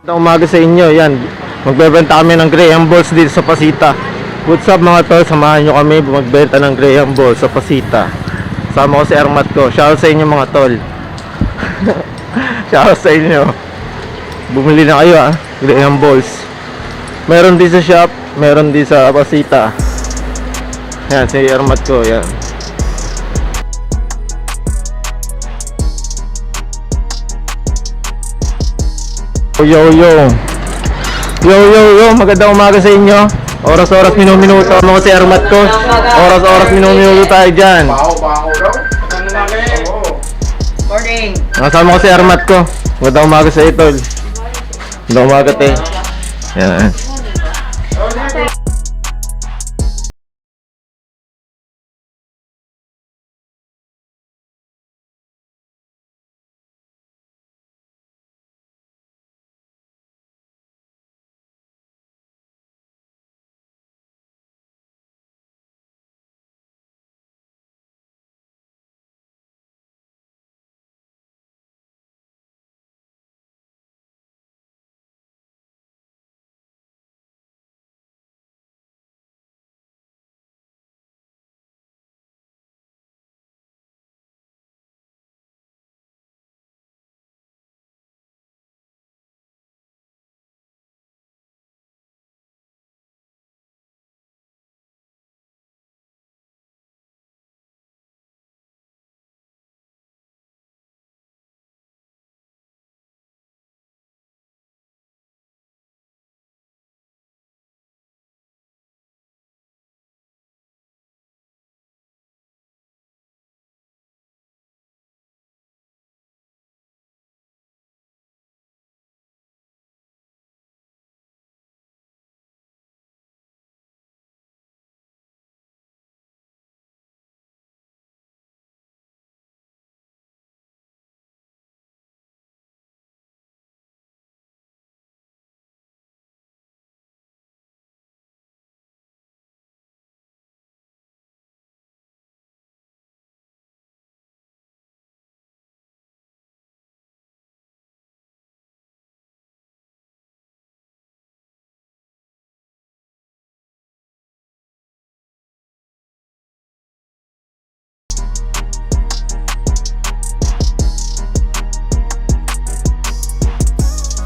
Umaga sa inyo, yan. Magbebenta kami ng Graham Balls dito sa Pasita. What's up mga tol, samahan nyo kami magbenta ng Graham Balls sa Pasita. Sama ko si Ermat ko. Shoutout sa inyo mga tol. Shoutout sa inyo. Bumili na kayo Graham Balls. Meron din sa shop, meron din sa Pasita. Yan, si Ermat ko, yan. Yo, magandang umaga sa inyo. Oras-oras, minuto ako si Ermat ko. Oras-oras, minuto tayo dyan. Morning. Nakasama ko si Ermat ko. Magandang umaga sa iyo, tol. Magandang umaga, te. Yan.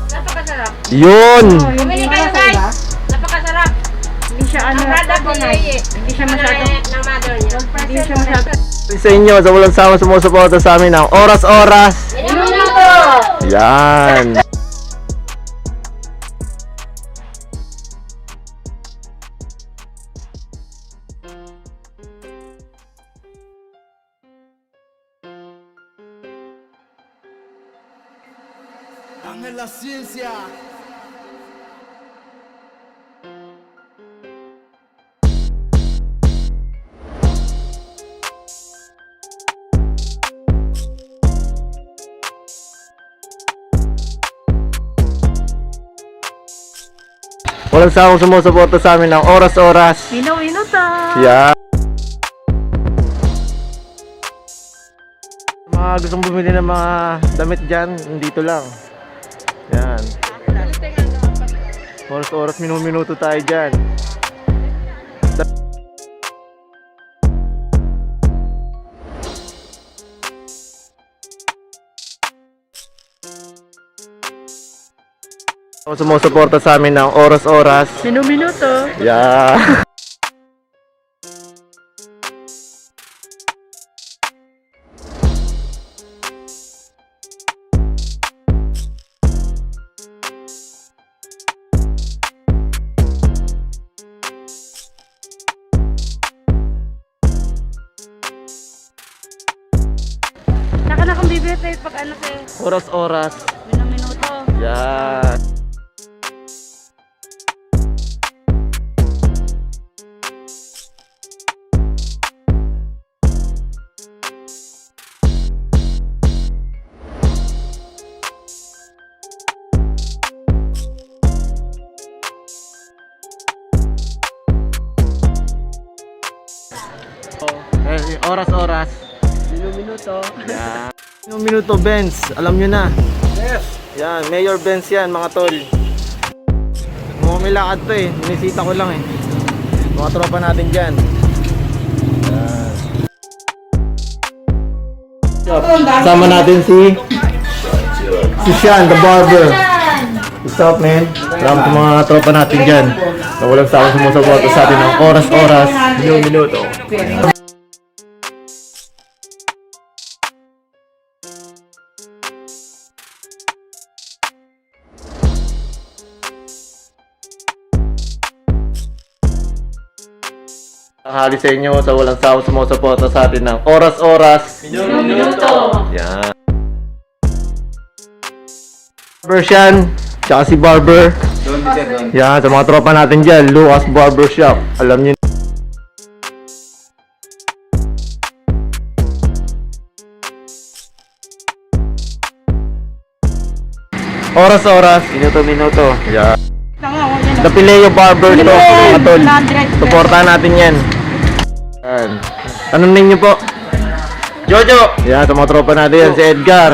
Napakasarap. Yun! Bumili kayo guys. Napakasarap. Hindi siya ano, hindi siya masyado, ng mother niya. hindi siya masyado. Sa inyo, sa walang sama sumusuporta sa amin ng oras-oras. Minuto. Yan. En la ciencia. Walang sawang sumusuporta sa amin ng oras-oras. Minuto. Yan. Mga gustong bumili ng mga damit dyan, dito lang. Yan. Oras-oras, minuto tayo dyan. Sumusuporta sa amin ng oras-oras. Minuto. Yeah. Saka na kung bibili tayo pag ano kayo. Oras-oras. Minuto. Yeah. Oras-oras. Minuto. Yeah. Minuto, Benz. Alam nyo na. Yes. Yan, Mayor Benz yan mga tol. Mumilakad to eh, inisita ko lang eh. Mga tropa natin dyan. Yan. Sama natin si Sean, the barber. What's up, man? Salamat sa mga tropa natin dyan na walang sawang sumusuporta sa atin ng oras-oras, minuto. Tanghali sa inyo sa walang sawang sumusuporta sa atin ng oras-oras, minuto. Yan. Barber tsaka si Barber. Yan, sa mga tropa natin dyan, Lucas Barbershop. Alam nyo. Oras-oras, minuto-minuto. Yan. The Pileo Barber to, mga tol. Supportahan natin yan. Yan. Tanongin nyo po. Jojo! Yan, sa mga tropa natin yan, si Edgar.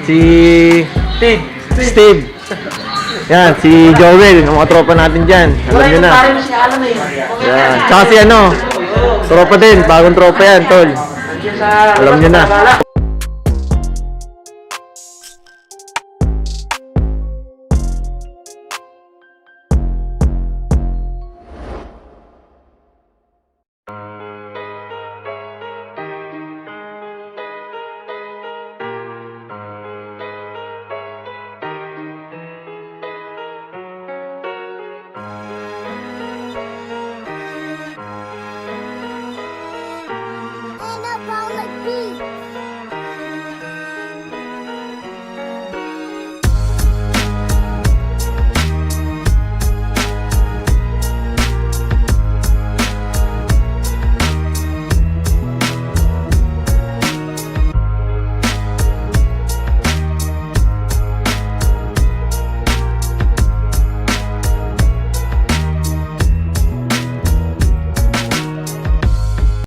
Si Steve. Yan, si Joel, ang mga tropa natin dyan. Alam nyo na. Yan. Tsaka si tropa din, bagong tropa yan, tol. Alam nyo na.